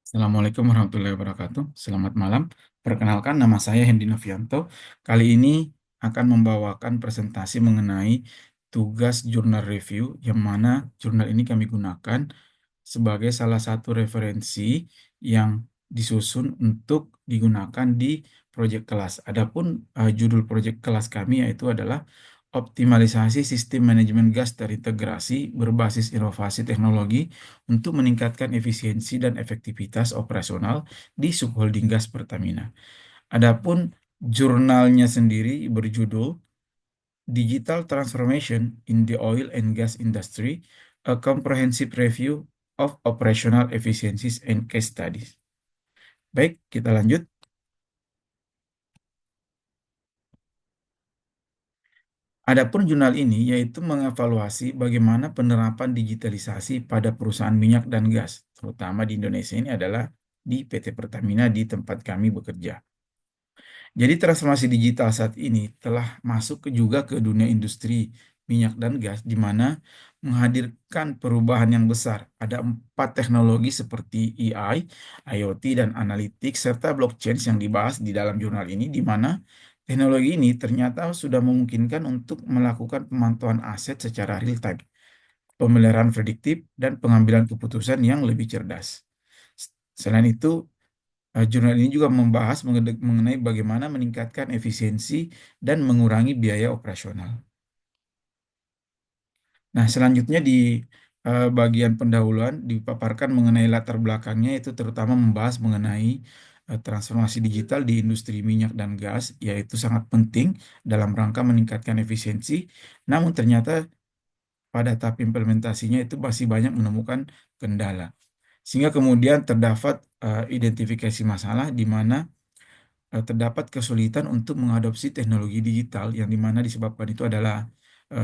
Assalamualaikum warahmatullahi wabarakatuh. Selamat malam. Perkenalkan, nama saya Hendi Novianto. Kali ini akan membawakan presentasi mengenai tugas jurnal review, yang mana jurnal ini kami gunakan sebagai salah satu referensi yang disusun untuk digunakan di proyek kelas. Adapun judul proyek kelas kami yaitu adalah optimalisasi sistem manajemen gas terintegrasi berbasis inovasi teknologi untuk meningkatkan efisiensi dan efektivitas operasional di subholding gas Pertamina. Adapun jurnalnya sendiri berjudul Digital Transformation in the Oil and Gas Industry, a Comprehensive Review of Operational Efficiencies and Case Studies. Baik, kita lanjut. Adapun jurnal ini yaitu mengevaluasi bagaimana penerapan digitalisasi pada perusahaan minyak dan gas, terutama di Indonesia ini adalah di PT Pertamina di tempat kami bekerja. Jadi transformasi digital saat ini telah masuk juga ke dunia industri minyak dan gas, di mana menghadirkan perubahan yang besar. Ada 4 teknologi seperti AI, IoT, dan analitik, serta blockchain yang dibahas di dalam jurnal ini, di mana teknologi ini ternyata sudah memungkinkan untuk melakukan pemantauan aset secara real time, pemeliharaan prediktif, dan pengambilan keputusan yang lebih cerdas. Selain itu, jurnal ini juga membahas mengenai bagaimana meningkatkan efisiensi dan mengurangi biaya operasional. Nah, selanjutnya di bagian pendahuluan dipaparkan mengenai latar belakangnya, itu terutama membahas mengenai transformasi digital di industri minyak dan gas, yaitu sangat penting dalam rangka meningkatkan efisiensi. Namun ternyata pada tahap implementasinya itu masih banyak menemukan kendala. Sehingga kemudian terdapat identifikasi masalah di mana terdapat kesulitan untuk mengadopsi teknologi digital, yang dimana disebabkan itu adalah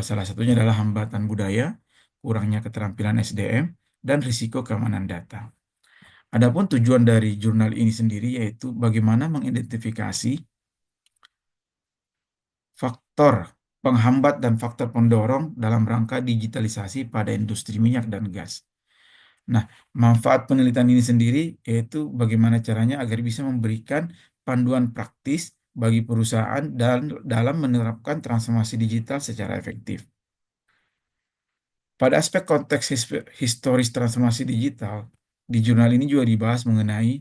salah satunya adalah hambatan budaya, kurangnya keterampilan SDM, dan risiko keamanan data. Adapun tujuan dari jurnal ini sendiri yaitu bagaimana mengidentifikasi faktor penghambat dan faktor pendorong dalam rangka digitalisasi pada industri minyak dan gas. Nah, manfaat penelitian ini sendiri yaitu bagaimana caranya agar bisa memberikan panduan praktis bagi perusahaan dan dalam menerapkan transformasi digital secara efektif. Pada aspek konteks historis transformasi digital, di jurnal ini juga dibahas mengenai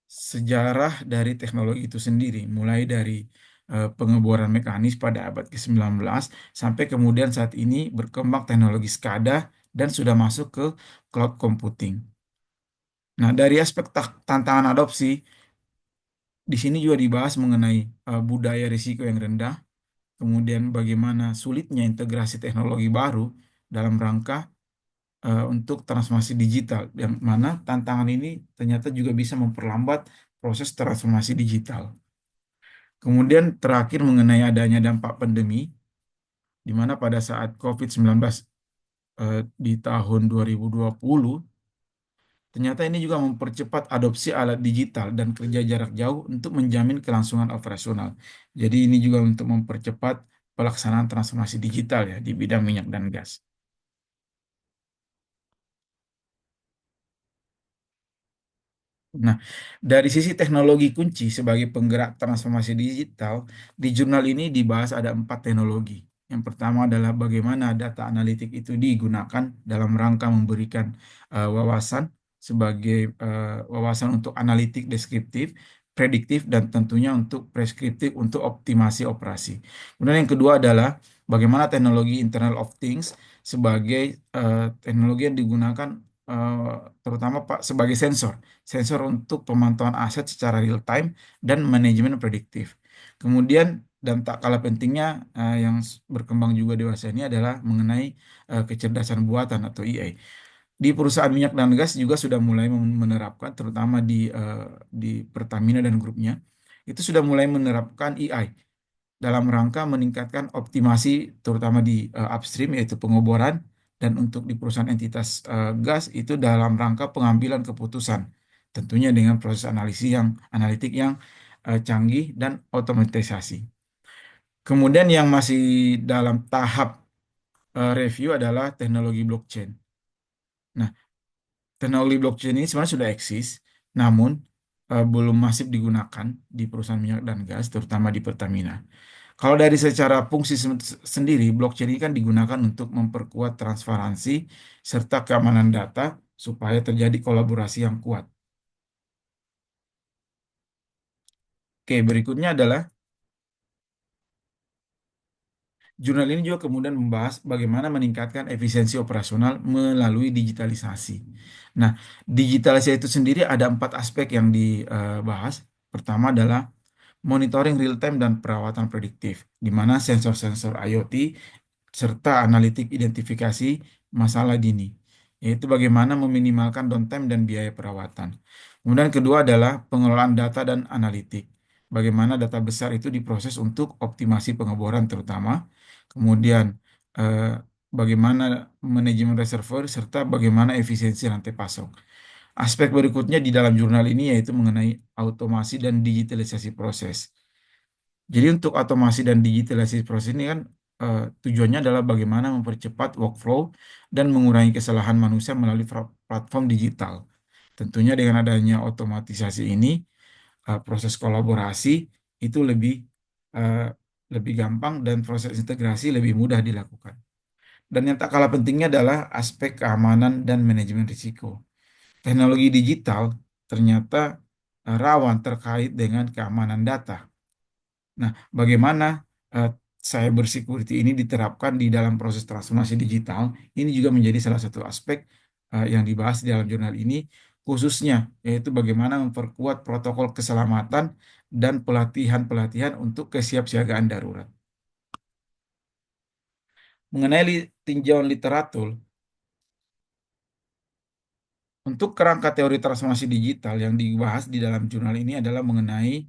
sejarah dari teknologi itu sendiri, mulai dari pengeboran mekanis pada abad ke-19 sampai kemudian saat ini berkembang teknologi SCADA dan sudah masuk ke cloud computing. Nah, dari aspek tantangan adopsi, di sini juga dibahas mengenai budaya risiko yang rendah, kemudian bagaimana sulitnya integrasi teknologi baru dalam rangka untuk transformasi digital, yang mana tantangan ini ternyata juga bisa memperlambat proses transformasi digital. Kemudian terakhir mengenai adanya dampak pandemi, di mana pada saat COVID-19 di tahun 2020, ternyata ini juga mempercepat adopsi alat digital dan kerja jarak jauh untuk menjamin kelangsungan operasional. Jadi ini juga untuk mempercepat pelaksanaan transformasi digital ya di bidang minyak dan gas. Nah, dari sisi teknologi kunci sebagai penggerak transformasi digital, di jurnal ini dibahas ada 4 teknologi. Yang pertama adalah bagaimana data analitik itu digunakan dalam rangka memberikan wawasan sebagai wawasan untuk analitik deskriptif, prediktif, dan tentunya untuk preskriptif untuk optimasi operasi. Kemudian yang kedua adalah bagaimana teknologi Internet of Things sebagai teknologi yang digunakan eh, terutama Pak sebagai sensor untuk pemantauan aset secara real time dan manajemen prediktif. Kemudian dan tak kalah pentingnya yang berkembang juga dewasa ini adalah mengenai kecerdasan buatan atau AI. Di perusahaan minyak dan gas juga sudah mulai menerapkan, terutama di Pertamina dan grupnya, itu sudah mulai menerapkan AI dalam rangka meningkatkan optimasi terutama di upstream yaitu pengeboran, dan untuk di perusahaan entitas gas itu dalam rangka pengambilan keputusan, tentunya dengan proses analitik yang canggih dan otomatisasi. Kemudian yang masih dalam tahap review adalah teknologi blockchain. Nah, Teknologi blockchain ini sebenarnya sudah eksis, namun belum masif digunakan di perusahaan minyak dan gas, terutama di Pertamina. Kalau dari secara fungsi sendiri, blockchain ini kan digunakan untuk memperkuat transparansi serta keamanan data supaya terjadi kolaborasi yang kuat. Oke, berikutnya adalah jurnal ini juga kemudian membahas bagaimana meningkatkan efisiensi operasional melalui digitalisasi. Nah, digitalisasi itu sendiri ada 4 aspek yang dibahas. Pertama adalah monitoring real time dan perawatan prediktif, di mana sensor-sensor IoT serta analitik identifikasi masalah dini, yaitu bagaimana meminimalkan downtime dan biaya perawatan. Kemudian kedua adalah pengelolaan data dan analitik, bagaimana data besar itu diproses untuk optimasi pengeboran terutama, kemudian eh, bagaimana manajemen reservoir serta bagaimana efisiensi rantai pasok. Aspek berikutnya di dalam jurnal ini yaitu mengenai automasi dan digitalisasi proses. Jadi untuk otomasi dan digitalisasi proses ini kan tujuannya adalah bagaimana mempercepat workflow dan mengurangi kesalahan manusia melalui platform digital. Tentunya dengan adanya otomatisasi ini, proses kolaborasi itu eh, lebih gampang dan proses integrasi lebih mudah dilakukan. Dan yang tak kalah pentingnya adalah aspek keamanan dan manajemen risiko. Teknologi digital ternyata rawan terkait dengan keamanan data. Nah, bagaimana eh, cyber security ini diterapkan di dalam proses transformasi digital? Ini juga menjadi salah satu aspek yang dibahas di dalam jurnal ini, khususnya yaitu bagaimana memperkuat protokol keselamatan dan pelatihan-pelatihan untuk kesiapsiagaan darurat. Mengenai tinjauan literatur, untuk kerangka teori transformasi digital yang dibahas di dalam jurnal ini adalah mengenai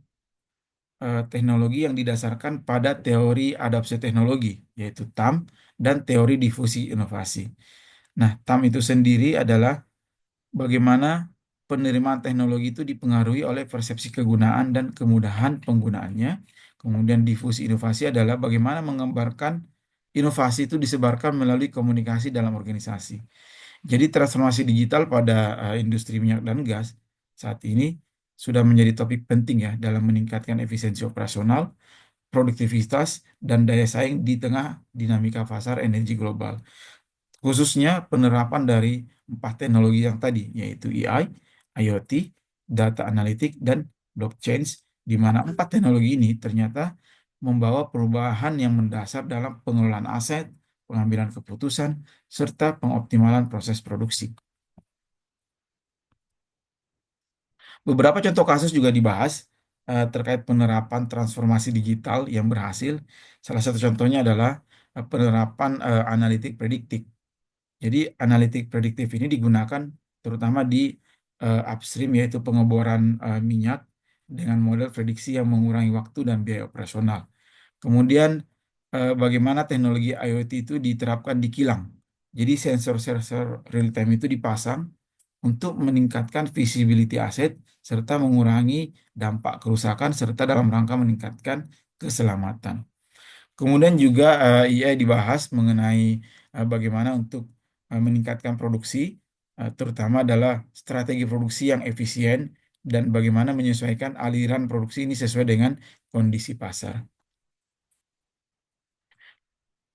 teknologi yang didasarkan pada teori adopsi teknologi, yaitu TAM, dan teori difusi inovasi. Nah, TAM itu sendiri adalah bagaimana penerimaan teknologi itu dipengaruhi oleh persepsi kegunaan dan kemudahan penggunaannya. Kemudian difusi inovasi adalah bagaimana menggambarkan inovasi itu disebarkan melalui komunikasi dalam organisasi. Jadi transformasi digital pada industri minyak dan gas saat ini sudah menjadi topik penting ya dalam meningkatkan efisiensi operasional, produktivitas, dan daya saing di tengah dinamika pasar energi global. Khususnya penerapan dari 4 teknologi yang tadi, yaitu AI, IoT, data analitik, dan blockchain, di mana 4 teknologi ini ternyata membawa perubahan yang mendasar dalam pengelolaan aset, pengambilan keputusan, serta pengoptimalan proses produksi. Beberapa contoh kasus juga dibahas terkait penerapan transformasi digital yang berhasil. Salah satu contohnya adalah penerapan analitik prediktif. Jadi analitik prediktif ini digunakan terutama di upstream yaitu pengeboran minyak dengan model prediksi yang mengurangi waktu dan biaya operasional. Kemudian bagaimana teknologi IoT itu diterapkan di kilang. Jadi sensor-sensor real time itu dipasang untuk meningkatkan visibility aset serta mengurangi dampak kerusakan serta dalam rangka meningkatkan keselamatan. Kemudian juga IA dibahas mengenai bagaimana untuk meningkatkan produksi, terutama adalah strategi produksi yang efisien dan bagaimana menyesuaikan aliran produksi ini sesuai dengan kondisi pasar.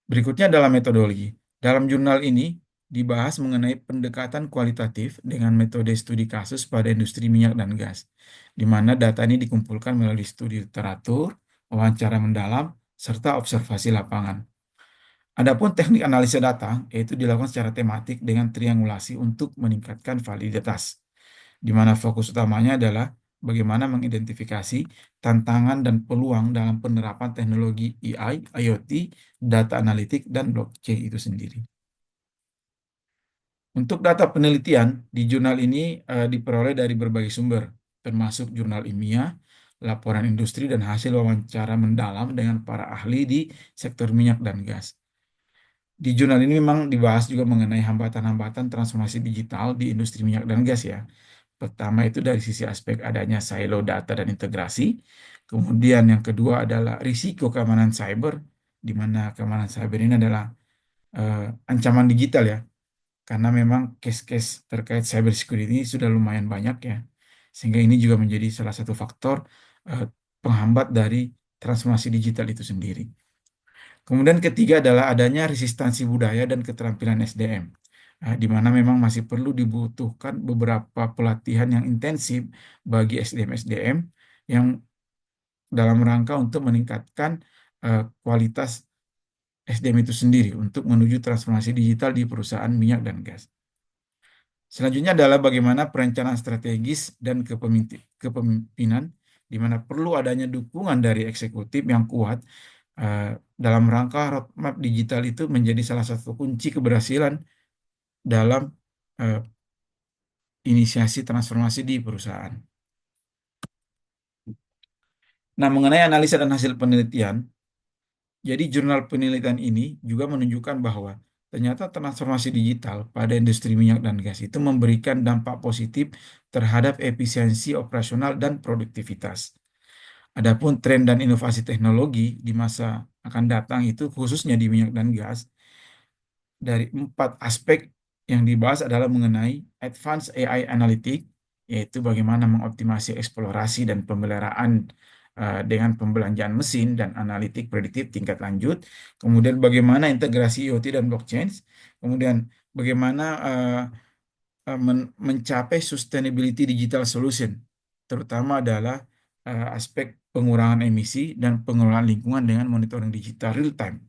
Berikutnya adalah metodologi. Dalam jurnal ini dibahas mengenai pendekatan kualitatif dengan metode studi kasus pada industri minyak dan gas, di mana data ini dikumpulkan melalui studi literatur, wawancara mendalam, serta observasi lapangan. Adapun teknik analisa data yaitu dilakukan secara tematik dengan triangulasi untuk meningkatkan validitas, di mana fokus utamanya adalah bagaimana mengidentifikasi tantangan dan peluang dalam penerapan teknologi AI, IoT, data analitik, dan blockchain itu sendiri. Untuk data penelitian di jurnal ini diperoleh dari berbagai sumber, termasuk jurnal ilmiah, laporan industri, dan hasil wawancara mendalam dengan para ahli di sektor minyak dan gas. Di jurnal ini memang dibahas juga mengenai hambatan-hambatan transformasi digital di industri minyak dan gas ya. Pertama itu dari sisi aspek adanya silo data dan integrasi. Kemudian yang kedua adalah risiko keamanan cyber, di mana keamanan cyber ini adalah ancaman digital ya, karena memang case-case terkait cyber security ini sudah lumayan banyak ya, sehingga ini juga menjadi salah satu faktor eh, penghambat dari transformasi digital itu sendiri. Kemudian ketiga adalah adanya resistansi budaya dan keterampilan SDM, di mana memang masih perlu dibutuhkan beberapa pelatihan yang intensif bagi SDM-SDM yang dalam rangka untuk meningkatkan kualitas SDM itu sendiri untuk menuju transformasi digital di perusahaan minyak dan gas. Selanjutnya adalah bagaimana perencanaan strategis dan kepemimpinan, di mana perlu adanya dukungan dari eksekutif yang kuat eh, dalam rangka roadmap digital itu menjadi salah satu kunci keberhasilan dalam eh, inisiasi transformasi di perusahaan. Nah, mengenai analisa dan hasil penelitian, jadi jurnal penelitian ini juga menunjukkan bahwa ternyata transformasi digital pada industri minyak dan gas itu memberikan dampak positif terhadap efisiensi operasional dan produktivitas. Adapun tren dan inovasi teknologi di masa akan datang itu khususnya di minyak dan gas, dari empat aspek yang dibahas adalah mengenai advanced AI analytic, yaitu bagaimana mengoptimasi eksplorasi dan pemeliharaan dengan pembelanjaan mesin dan analitik prediktif tingkat lanjut. Kemudian bagaimana integrasi IoT dan blockchain. Kemudian bagaimana mencapai sustainability digital solution, terutama adalah aspek pengurangan emisi dan pengelolaan lingkungan dengan monitoring digital real time.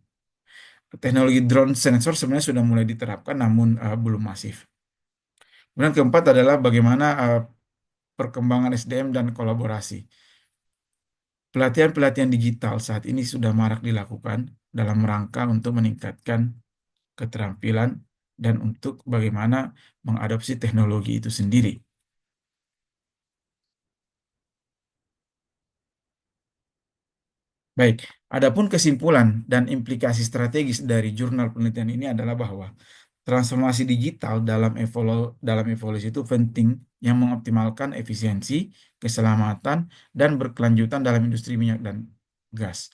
Teknologi drone sensor sebenarnya sudah mulai diterapkan, namun belum masif. Kemudian keempat adalah bagaimana perkembangan SDM dan kolaborasi. Pelatihan-pelatihan digital saat ini sudah marak dilakukan dalam rangka untuk meningkatkan keterampilan dan untuk bagaimana mengadopsi teknologi itu sendiri. Baik, adapun kesimpulan dan implikasi strategis dari jurnal penelitian ini adalah bahwa transformasi digital dalam evolusi itu penting yang mengoptimalkan efisiensi, keselamatan, dan berkelanjutan dalam industri minyak dan gas.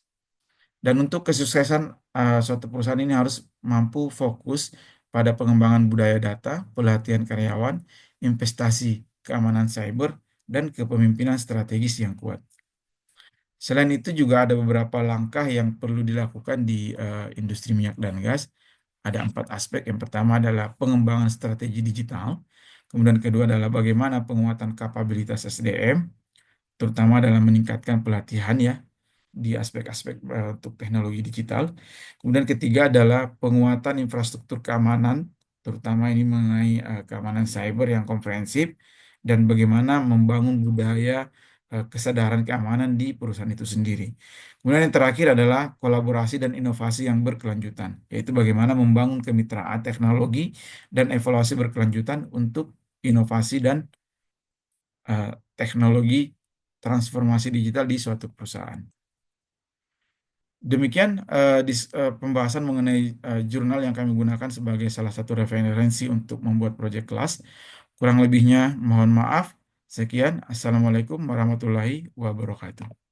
Dan untuk kesuksesan suatu perusahaan ini harus mampu fokus pada pengembangan budaya data, pelatihan karyawan, investasi keamanan cyber, dan kepemimpinan strategis yang kuat. Selain itu juga ada beberapa langkah yang perlu dilakukan di industri minyak dan gas. Ada empat aspek. Yang pertama adalah pengembangan strategi digital. Kemudian kedua adalah bagaimana penguatan kapabilitas SDM, terutama dalam meningkatkan pelatihan ya di aspek-aspek untuk teknologi digital. Kemudian ketiga adalah penguatan infrastruktur keamanan, terutama ini mengenai keamanan cyber yang komprehensif dan bagaimana membangun budaya kesadaran keamanan di perusahaan itu sendiri. Kemudian yang terakhir adalah kolaborasi dan inovasi yang berkelanjutan, yaitu bagaimana membangun kemitraan teknologi dan evaluasi berkelanjutan untuk inovasi dan eh, teknologi transformasi digital di suatu perusahaan. Demikian pembahasan mengenai jurnal yang kami gunakan sebagai salah satu referensi untuk membuat proyek kelas. Kurang lebihnya mohon maaf. Sekian. Assalamualaikum warahmatullahi wabarakatuh.